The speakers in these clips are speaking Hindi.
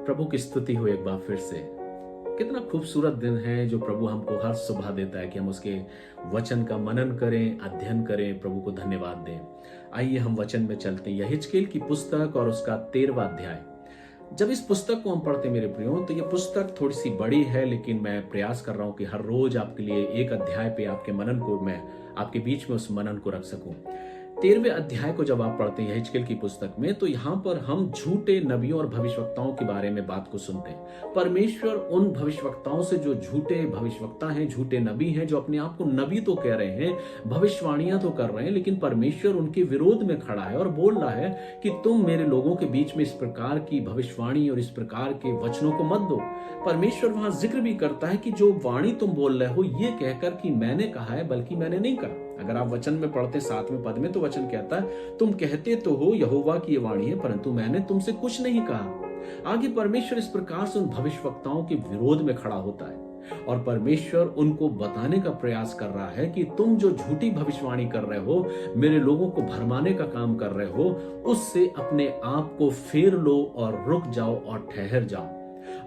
प्रभु की स्तुति हो एक बार फिर से। कितना खूबसूरत दिन है जो प्रभु हमको हर सुबह देता है कि हम उसके वचन का मनन करें, अध्ययन करें, प्रभु को धन्यवाद दें। आइए हम वचन में चलते हैं। यह हिजकेल की पुस्तक और उसका 13वां अध्याय। जब इस पुस्तक को हम पढ़ते मेरे प्रियो, तो ये पुस्तक थोड़ी सी बड़ी है, लेकिन मैं प्रयास कर रहा हूं कि हर रोज आपके लिए एक अध्याय पे आपके मनन को मैं आपके बीच में उस मनन को रख सकूं। 13वें अध्याय को जब आप पढ़ते हैं हिजकेल की पुस्तक में, तो यहाँ पर हम झूठे नबियों और भविष्यवक्ताओं के बारे में बात को सुनते हैं। परमेश्वर उन भविष्यवक्ताओं से जो झूठे भविष्यवक्ता हैं, झूठे नबी हैं, जो अपने आप को नबी तो कह रहे हैं, भविष्यवाणियां तो कर रहे हैं, लेकिन परमेश्वर उनके विरोध में खड़ा है और बोल रहा है कि तुम मेरे लोगों के बीच में इस प्रकार की भविष्यवाणी और इस प्रकार के वचनों को मत दो। परमेश्वर वहां जिक्र भी करता है कि जो वाणी तुम बोल रहे हो ये कहकर कि मैंने कहा है, बल्कि मैंने नहीं कहा। अगर आप वचन में पढ़ते 7वें पद में, तो वचन कहता है तुम कहते तो हो यहोवा की ये वाणी है, परंतु मैंने तुमसे कुछ नहीं कहा। आगे परमेश्वर इस प्रकार से उन भविष्यवक्ताओं के विरोध में खड़ा होता है और परमेश्वर उनको बताने का प्रयास कर रहा है कि तुम जो झूठी भविष्यवाणी कर रहे हो, मेरे लोगों को भरमाने का काम कर रहे हो, उससे अपने आप को फेर लो और रुक जाओ और ठहर जाओ।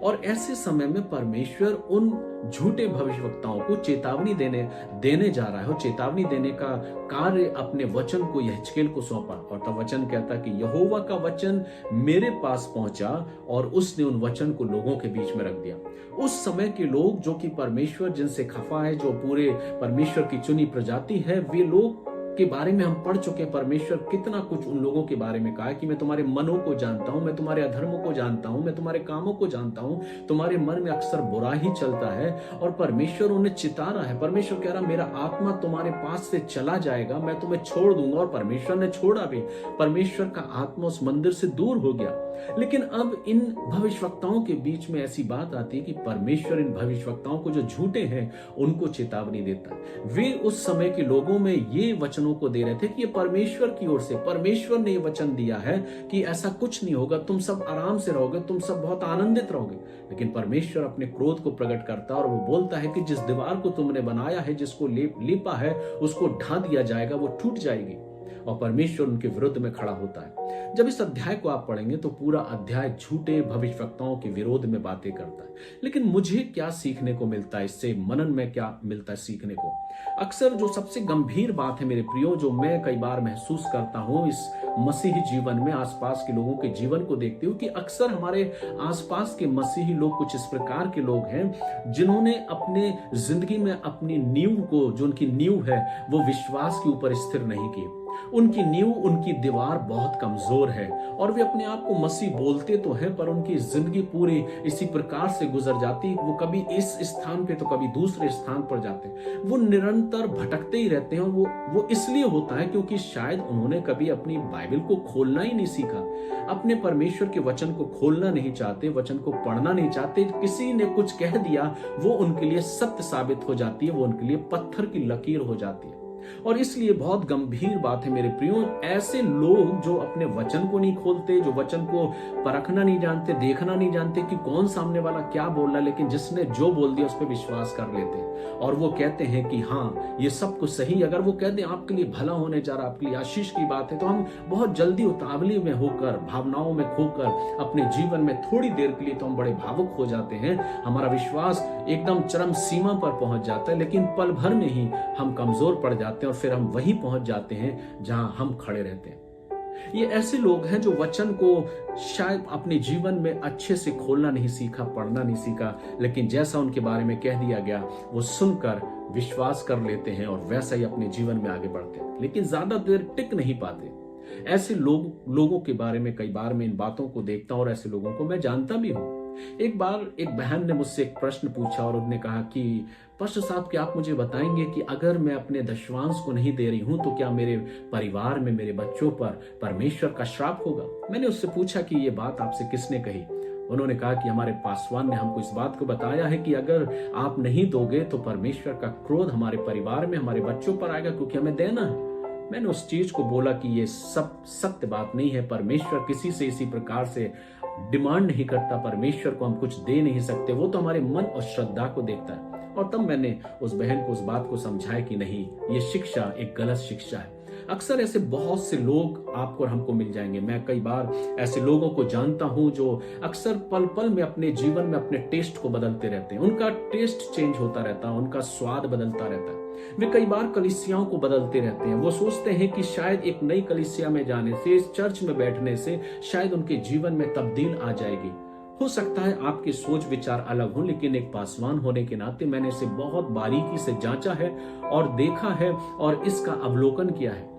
और ऐसे समय में परमेश्वर उन झूठे भविष्यवक्ताओं को चेतावनी देने जा रहा है और चेतावनी देने का कार्य अपने वचन को यहेजकेल को सौंपा। और तब वचन कहता कि यहोवा का वचन मेरे पास पहुंचा और उसने उन वचन को लोगों के बीच में रख दिया। उस समय के लोग जो कि परमेश्वर जिनसे खफा है, जो पूरे परमेश्वर की चुनी प्रजाति है, वे लोग के बारे में हम पढ़ चुके हैं। परमेश्वर कितना कुछ उन लोगों के बारे में कहा है कि मैं तुम्हारे मनों को जानता हूं, मैं तुम्हारे अधर्मों को जानता हूं, मैं तुम्हारे कामों को जानता हूं, तुम्हारे मन में अक्सर बुरा ही चलता है। और परमेश्वर उन्हें चिता रहा है। परमेश्वर कह रहा मेरा आत्मा तुम्हारे पास से चला जाएगा, मैं तुम्हें छोड़ दूंगा। और परमेश्वर ने छोड़ा भी। परमेश्वर का आत्मा उस मंदिर से दूर हो गया। लेकिन अब इन भविष्यवक्ताओं के बीच में ऐसी बात आती है कि परमेश्वर इन भविष्यवक्ताओं को जो झूठे हैं उनको चेतावनी देता है। वे उस समय के लोगों में ये वचनों को दे रहे थे कि ये परमेश्वर की ओर से, परमेश्वर ने ये वचन दिया है कि ऐसा कुछ नहीं होगा, तुम सब आराम से रहोगे, तुम सब बहुत आनंदित रहोगे। लेकिन परमेश्वर अपने क्रोध को प्रकट करता है और वो बोलता है कि जिस दीवार को तुमने बनाया है, जिसको लीपा है, उसको ढा दिया जाएगा, वो टूट जाएगी। और परमेश्वर उनके विरुद्ध में खड़ा होता है। जब इस अध्याय को आप पढ़ेंगे तो पूरा अध्याय झूठे भविष्यवक्ताओं के विरोध में बातें करता है। लेकिन मुझे क्या सीखने को मिलता है इससे, मनन में क्या मिलता है सीखने को? अक्सर जो सबसे गंभीर बात है मेरे प्रियो, जो मैं कई बार महसूस करता हूं इस मसीही जीवन में, आसपास के लोगों के जीवन को देखते हुए, कि अक्सर हमारे आसपास के मसीही लोग कुछ इस प्रकार के लोग हैं जिन्होंने अपने जिंदगी में अपनी नींव को, जो उनकी नींव है, वो विश्वास के ऊपर स्थिर नहीं की। उनकी नींव, उनकी दीवार बहुत कमजोर है और वे अपने आप को मसीह बोलते तो हैं, पर उनकी जिंदगी पूरी इसी प्रकार से गुजर जाती है। वो कभी इस स्थान पे तो कभी दूसरे स्थान पर जाते हैं। वो निरंतर भटकते ही रहते हैं। और वो इसलिए होता है क्योंकि शायद उन्होंने कभी अपनी बाइबल को खोलना ही नहीं सीखा, अपने परमेश्वर के वचन को खोलना नहीं चाहते, वचन को पढ़ना नहीं चाहते। किसी ने कुछ कह दिया, वो उनके लिए सत्य साबित हो जाती है, वो उनके लिए पत्थर की लकीर हो जाती है। और इसलिए बहुत गंभीर बात है मेरे प्रियो, ऐसे लोग जो अपने वचन को नहीं खोलते, जो वचन को परखना नहीं जानते, देखना नहीं जानते कि कौन सामने वाला क्या बोल रहा है, लेकिन जिसने जो बोल दिया उस पर विश्वास कर लेते हैं और वो कहते हैं कि हाँ ये सब कुछ सही। अगर वो कहते हैं आपके लिए भला होने जा रहा, आपके लिए आशीष की बात है, तो हम बहुत जल्दी उतावली में होकर, भावनाओं में खोकर अपने जीवन में थोड़ी देर के लिए तो हम बड़े भावुक हो जाते हैं। हमारा विश्वास एकदम चरम सीमा पर पहुंच जाता है, लेकिन पल भर में ही हम कमजोर पड़ जाते हैं और फिर हम वहीं पहुंच जाते हैं जहां हम खड़े रहते हैं। ये ऐसे लोग हैं जो वचन को शायद अपने जीवन में अच्छे से खोलना नहीं सीखा, पढ़ना नहीं सीखा, लेकिन जैसा उनके बारे में कह दिया गया वो सुनकर विश्वास कर लेते हैं और वैसा ही अपने जीवन में आगे बढ़ते हैं, लेकिन ज्यादा देर टिक नहीं पाते। ऐसे लोगों के बारे में कई बार मैं इन बातों को देखता हूं और ऐसे लोगों को मैं जानता भी हूं। एक बार एक बहन ने मुझसे एक प्रश्न पूछा और उन्होंने कहा कि पास्टर साहब, क्या आप मुझे बताएंगे कि अगर मैं अपने दशमांश को नहीं दे रही हूं तो क्या मेरे परिवार में, मेरे बच्चों पर परमेश्वर का श्राप होगा? मैंने उससे पूछा कि ये बात आपसे किसने कही? उन्होंने कहा कि हमारे पासवान ने हमको इस बात को बताया है कि अगर आप नहीं दोगे तो परमेश्वर का क्रोध हमारे परिवार में, हमारे बच्चों पर आएगा, क्योंकि हमें देना है। मैंने उस चीज को बोला कि ये सब सत्य बात नहीं है। परमेश्वर किसी से इसी प्रकार से डिमांड नहीं करता। परमेश्वर को हम कुछ दे नहीं सकते, वो तो हमारे मन और श्रद्धा को देखता है। और तब मैंने उस बहन को उस बात को समझाया कि नहीं, ये शिक्षा एक गलत शिक्षा है। अक्सर ऐसे बहुत से लोग आपको और हमको मिल जाएंगे। मैं कई बार ऐसे लोगों को जानता हूं जो अक्सर पल पल में अपने जीवन में अपने टेस्ट को बदलते रहते हैं। उनका टेस्ट चेंज होता रहता है, उनका स्वाद बदलता रहता है। वे कई बार कलीसियाओं को बदलते रहते हैं। वो सोचते हैं कि शायद एक नई कलीसिया में जाने से, इस चर्च में बैठने से शायद उनके जीवन में तब्दील आ जाएगी। हो सकता है आपके सोच विचार अलग हो, लेकिन एक पासवान होने के नाते मैंने इसे बहुत बारीकी से जांचा है और देखा है और इसका अवलोकन किया है।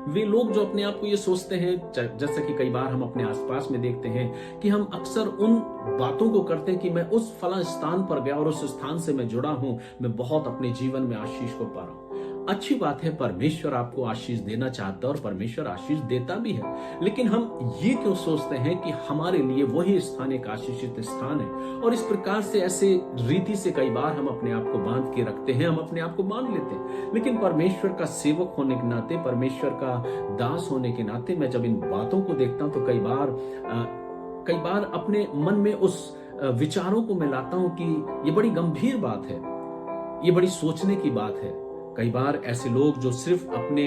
वे लोग जो अपने आप को ये सोचते हैं, जैसा कि कई बार हम अपने आसपास में देखते हैं कि हम अक्सर उन बातों को करते हैं कि मैं उस फला स्थान पर गया और उस स्थान से मैं जुड़ा हूं, मैं बहुत अपने जीवन में आशीष को पा रहा हूं। अच्छी बात है, परमेश्वर आपको आशीष देना चाहता है और परमेश्वर आशीष देता भी है, लेकिन हम ये क्यों सोचते हैं कि हमारे लिए वही स्थान एक आशीषित स्थान है, और इस प्रकार से ऐसे रीति से कई बार हम अपने आप को बांध के रखते हैं, हम अपने आप को बांध लेते हैं। लेकिन परमेश्वर का सेवक होने के नाते, परमेश्वर का दास होने के नाते मैं जब इन बातों को देखता हूं तो कई बार अपने मन में उस विचारों को मैं लाता हूं कि ये बड़ी गंभीर बात है, ये बड़ी सोचने की बात है। कई बार ऐसे लोग जो सिर्फ अपने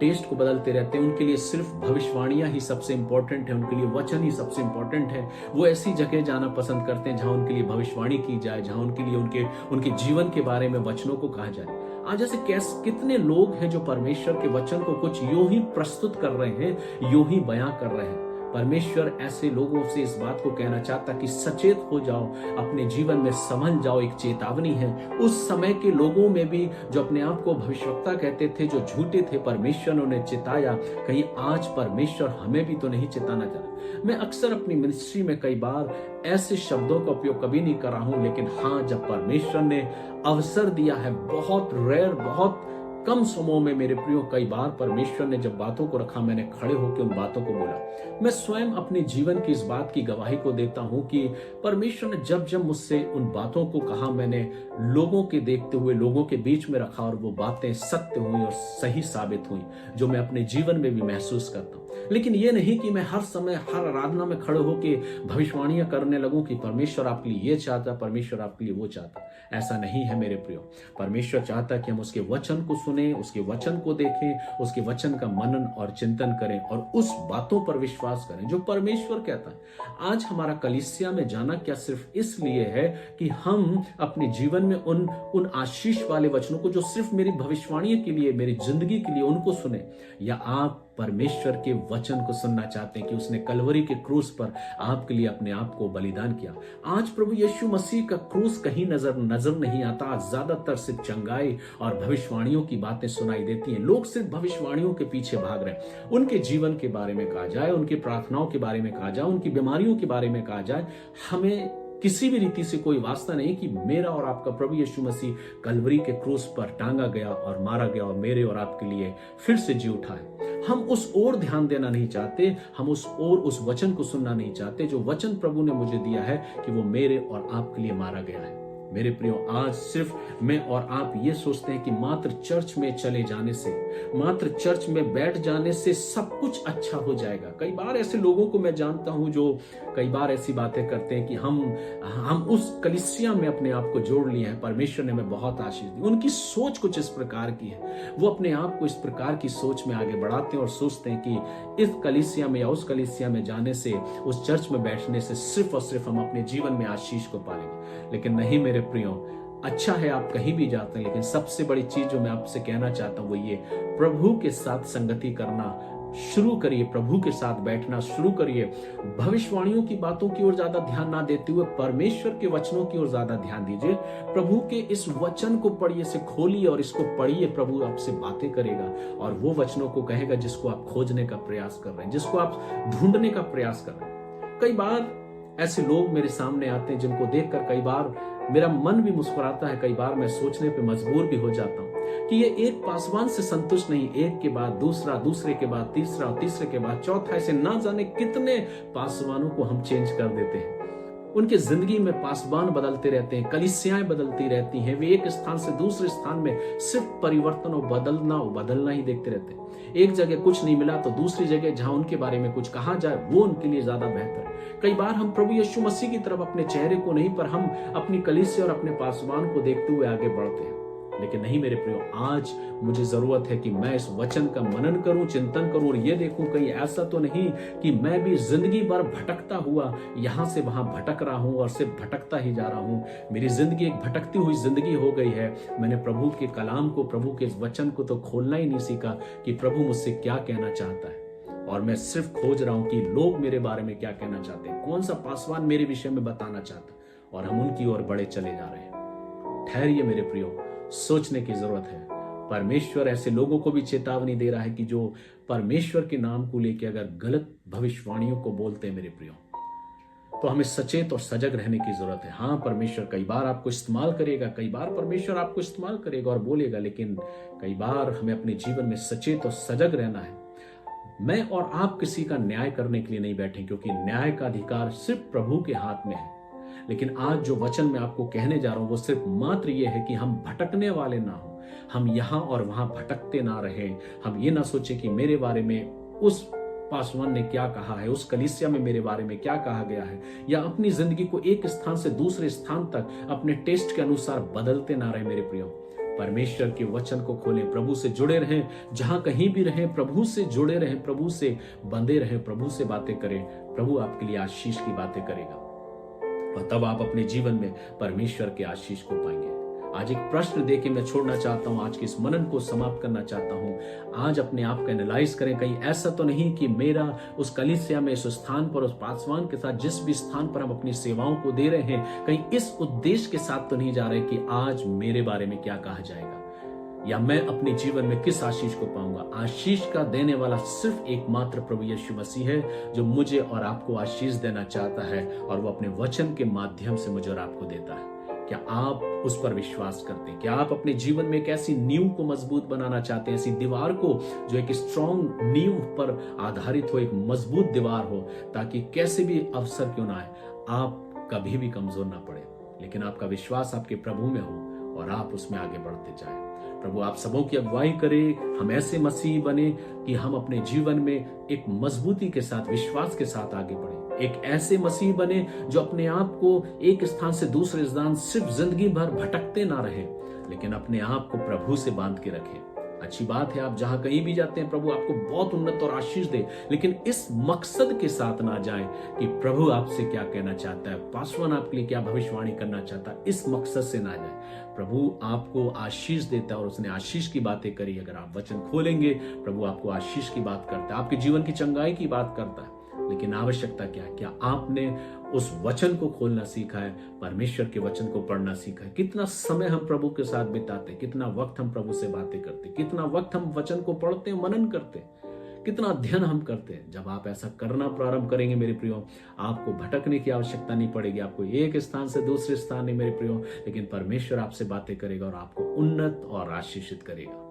टेस्ट को बदलते रहते हैं, उनके लिए सिर्फ भविष्यवाणियां ही सबसे इंपॉर्टेंट है, उनके लिए वचन ही सबसे इंपॉर्टेंट है। वो ऐसी जगह जाना पसंद करते हैं जहां उनके लिए भविष्यवाणी की जाए, जहां उनके लिए उनके जीवन के बारे में वचनों को कहा जाए। आज ऐसे कितने लोग हैं जो परमेश्वर के वचन को कुछ यूं ही प्रस्तुत कर रहे हैं, यूं ही बयां कर रहे हैं। परमेश्वर ऐसे लोगों से इस बात को कहना चाहता कि सचेत हो जाओ, अपने जीवन में समझ जाओ। एक चेतावनी है उस समय के लोगों में भी जो अपने आप को भविष्यवक्ता कहते थे, जो झूठे थे, परमेश्वर ने उन्हें चिताया। कहीं आज परमेश्वर हमें भी तो नहीं चिताना चाहता। मैं अक्सर अपनी मिनिस्ट्री में कई बार ऐसे शब्दों का उपयोग कभी नहीं कर रहा हूं, लेकिन हाँ, जब परमेश्वर ने अवसर दिया है, बहुत रेयर, बहुत कम समूह में मेरे प्रियो, कई बार परमेश्वर ने जब बातों को रखा, मैंने खड़े होकर उन बातों को बोला। मैं स्वयं अपने जीवन की इस बात की गवाही को देता हूं कि परमेश्वर ने जब जब मुझसे उन बातों को कहा, मैंने लोगों के देखते हुए लोगों के बीच में रखा और वो बातें सत्य हुई और सही साबित हुई, जो मैं अपने जीवन में भी महसूस करता हूं। लेकिन ये नहीं कि मैं हर समय हर आराधना में खड़े होकर भविष्यवाणियां करने लगूं कि परमेश्वर आपके लिए ये चाहता, परमेश्वर आपके लिए वो चाहता। ऐसा नहीं है मेरे प्रियो। परमेश्वर चाहता कि हम उसके वचन को सुने, उसके वचन को देखें, उसके वचन का मनन और चिंतन करें और उस बातों पर विश्वास करें जो परमेश्वर कहता है। आज हमारा कलीसिया में जाना क्या सिर्फ इसलिए है कि हम अपने जीवन में उन आशीष वाले वचनों को जो सिर्फ मेरी भविष्यवाणी के लिए, मेरी जिंदगी के लिए, उनको सुने, या आप परमेश्वर के वचन को सुनना चाहते हैं कि उसने कलवरी के क्रूस पर आपके लिए अपने आप को बलिदान किया। आज प्रभु यीशु मसीह का क्रूस कहीं नजर नहीं आता। आज ज्यादातर सिर्फ चंगाई और भविष्यवाणियों की बातें सुनाई देती हैं। लोग सिर्फ भविष्यवाणियों के पीछे भाग रहे हैं। उनके जीवन के बारे में कहा जाए, उनकी प्रार्थनाओं के बारे में कहा जाए, उनकी बीमारियों के बारे में कहा जाए। हमें किसी भी रीति से कोई वास्ता नहीं कि मेरा और आपका प्रभु यीशु मसीह कलवरी के क्रूस पर टांगा गया और मारा गया और मेरे और आपके लिए फिर से जी उठा है। हम उस ओर ध्यान देना नहीं चाहते, हम उस वचन को सुनना नहीं चाहते जो वचन प्रभु ने मुझे दिया है कि वो मेरे और आपके लिए मारा गया है। मेरे प्रियो, आज सिर्फ मैं और आप ये सोचते हैं कि मात्र चर्च में चले जाने से, मात्र चर्च में बैठ जाने से सब कुछ अच्छा हो जाएगा। कई बार ऐसे लोगों को मैं जानता हूं जो कई बार ऐसी बातें करते हैं कि हम उस कलीसिया में अपने आप को जोड़ लिए हैं, परमेश्वर ने हमें बहुत आशीष दी। उनकी सोच कुछ इस प्रकार की है, वो अपने आप को इस प्रकार की सोच में आगे बढ़ाते हैं और सोचते हैं कि इस कलीसिया में या उस कलीसिया में जाने से, उस चर्च में बैठने से सिर्फ और सिर्फ हम अपने जीवन में आशीष को पालेंगे। लेकिन नहीं मेरे प्रियो, अच्छा है आप कहीं भी जाते हैं, लेकिन सबसे बड़ी चीज जो मैं आपसे कहना चाहता हूं वो ये, प्रभु के साथ संगति करना शुरू करिए, प्रभु के साथ बैठना शुरू करिए। भविष्यवाणियों की बातों की ओर ज्यादा ध्यान ना देते हुए परमेश्वर के वचनों की ओर ज्यादा ध्यान दीजिए। प्रभु के इस वचन को पढ़िए, इसे खोलिए और इसको पढ़िए। प्रभु आपसे बातें करेगा और वो वचनों को कहेगा जिसको आप खोजने का प्रयास कर रहे हैं, जिसको आप ढूंढने का प्रयास कर रहे हैं। कई बार ऐसे लोग मेरे सामने आते हैं जिनको देखकर कई बार मेरा मन भी मुस्कुराता है, कई बार मैं सोचने पे मजबूर भी हो जाता हूँ कि ये एक पासवान से संतुष्ट नहीं, एक के बाद दूसरा, दूसरे के बाद तीसरा और तीसरे के बाद चौथा, ऐसे ना जाने कितने पासवानों को हम चेंज कर देते हैं। उनके जिंदगी में पासवान बदलते रहते हैं, कलीसियाएं बदलती रहती हैं। वे एक स्थान से दूसरे स्थान में सिर्फ परिवर्तन और बदलना ही देखते रहते हैं। एक जगह कुछ नहीं मिला तो दूसरी जगह जहां उनके बारे में कुछ कहा जाए वो उनके लिए ज्यादा बेहतर है। कई बार हम प्रभु यीशु मसीह की तरफ अपने चेहरे को नहीं, पर हम अपनी कलीसिया और अपने पासवान को देखते हुए आगे बढ़ते हैं। लेकिन नहीं मेरे प्रियो, आज मुझे जरूरत है कि मैं इस वचन का मनन करूं, चिंतन करूं और ये देखूं कहीं ऐसा तो नहीं कि मैं भी जिंदगी भर भटकता हुआ यहां से वहां भटक रहा हूं और सिर्फ भटकता ही जा रहा हूं। मेरी जिंदगी एक भटकती हुई जिंदगी हो गई है। मैंने प्रभु के कलाम को, प्रभु के वचन को तो खोलना ही नहीं सीखा कि प्रभु मुझसे क्या कहना चाहता है, और मैं सिर्फ खोज रहा हूं कि लोग मेरे बारे में क्या कहना चाहते हैं, कौन सा पासवान मेरे विषय में बताना चाहता है, और हम उनकी ओर बढ़े चले जा रहे हैं। ठहरिए मेरे प्रियो, सोचने की जरूरत है। परमेश्वर ऐसे लोगों को भी चेतावनी दे रहा है कि जो परमेश्वर के नाम को लेकर अगर गलत भविष्यवाणियों को बोलते हैं मेरे प्रियो, तो हमें सचेत और सजग रहने की जरूरत है। हाँ, परमेश्वर कई बार आपको इस्तेमाल करेगा, कई बार परमेश्वर आपको इस्तेमाल करेगा और बोलेगा, लेकिन कई बार हमें अपने जीवन में सचेत और सजग रहना है। मैं और आप किसी का न्याय करने के लिए नहीं बैठे, क्योंकि न्याय का अधिकार सिर्फ प्रभु के हाथ में है। लेकिन आज जो वचन मैं आपको कहने जा रहा हूं वो सिर्फ मात्र ये है कि हम भटकने वाले ना हो, हम यहां और वहां भटकते ना रहे। हम ये ना सोचे कि मेरे बारे में उस पासवान ने क्या कहा है, उस कलीसिया में मेरे बारे में क्या कहा गया है, या अपनी जिंदगी को एक स्थान से दूसरे स्थान तक अपने टेस्ट के अनुसार बदलते ना रहे मेरे प्रियो। परमेश्वर के वचन को खोलें, प्रभु से जुड़े रहें, जहां कहीं भी रहें प्रभु से जुड़े रहें, प्रभु से बंधे रहें, प्रभु से बातें करें। प्रभु आपके लिए आशीष की बातें करेगा और तब आप अपने जीवन में परमेश्वर के आशीष को पाएंगे। आज एक प्रश्न देके मैं छोड़ना चाहता हूं, आज के इस मनन को समाप्त करना चाहता हूं। आज अपने आप का एनालाइज करें, कहीं ऐसा तो नहीं कि मेरा उस कलीसिया में, इस स्थान पर, उस पासवान के साथ, जिस भी स्थान पर हम अपनी सेवाओं को दे रहे हैं, कहीं इस उद्देश्य के साथ तो नहीं जा रहे कि आज मेरे बारे में क्या कहा जाएगा, या मैं अपने जीवन में किस आशीष को पाऊंगा। आशीष का देने वाला सिर्फ एकमात्र प्रभु यीशु मसीह है, जो मुझे और आपको आशीष देना चाहता है, और वो अपने वचन के माध्यम से मुझे और आपको देता है। क्या आप उस पर विश्वास करते हैं? क्या आप अपने जीवन में एक ऐसी नींव को मजबूत बनाना चाहते हैं, ऐसी दीवार को जो एक स्ट्रॉन्ग नींव पर आधारित हो, एक मजबूत दीवार हो, ताकि कैसे भी अवसर क्यों ना आए आप कभी भी कमजोर ना पड़े, लेकिन आपका विश्वास आपके प्रभु में हो और आप उसमें आगे बढ़ते जाएं। प्रभु आप सबों की अगुवाई करे, हम ऐसे मसीह बने कि हम अपने जीवन में एक मजबूती के साथ, विश्वास के साथ आगे बढ़े। एक ऐसे मसीह बने जो अपने आप को एक स्थान से दूसरे स्थान सिर्फ जिंदगी भर भटकते ना रहे, लेकिन अपने आप को प्रभु से बांध के रखें। अच्छी बात है, आप जहां कहीं भी जाते हैं प्रभु आपको बहुत उन्नत और आशीष दे, लेकिन इस मकसद के साथ ना जाएं कि प्रभु आपसे क्या कहना चाहता है, पासवान आपके लिए क्या भविष्यवाणी करना चाहता है, इस मकसद से ना जाएं। प्रभु आपको आशीष देता है और उसने आशीष की बातें करी। अगर आप वचन खोलेंगे, प्रभु आपको आशीष की बात करता है, आपके जीवन की चंगाई की बात करता है। लेकिन आवश्यकता क्या है? क्या आपने उस वचन को खोलना सीखा है, परमेश्वर के वचन को पढ़ना सीखा है? कितना समय हम प्रभु के साथ बिताते, कितना वक्त हम प्रभु से बातें करते, कितना वक्त हम वचन को पढ़ते, मनन करते, कितना अध्ययन हम करते हैं। जब आप ऐसा करना प्रारंभ करेंगे मेरे प्रियो, आपको भटकने की आवश्यकता नहीं पड़ेगी, आपको एक स्थान से दूसरे स्थान नहीं मेरे प्रियो, लेकिन परमेश्वर आपसे बातें करेगा और आपको उन्नत और आशीषित करेगा।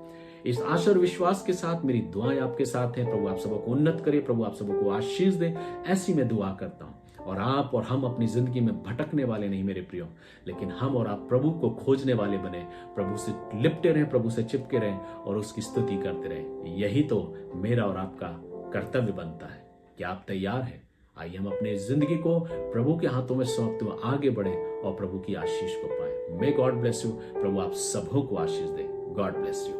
इस आशा और विश्वास के साथ मेरी दुआएं आपके साथ हैं। प्रभु आप सबको उन्नत करे, प्रभु आप सबको आशीष दे, ऐसी मैं दुआ करता हूं। और आप और हम अपनी जिंदगी में भटकने वाले नहीं मेरे प्रियो, लेकिन हम और आप प्रभु को खोजने वाले बने, प्रभु से लिपटे रहें, प्रभु से चिपके रहें और उसकी स्तुति करते रहें। यही तो मेरा और आपका कर्तव्य बनता है। क्या आप तैयार हैं? आइए हम अपने जिंदगी को प्रभु के हाथों में सौंपते हुए आगे बढ़े और प्रभु की आशीष को पाए। May God bless you. प्रभु आप सबों को आशीष दे। God bless you.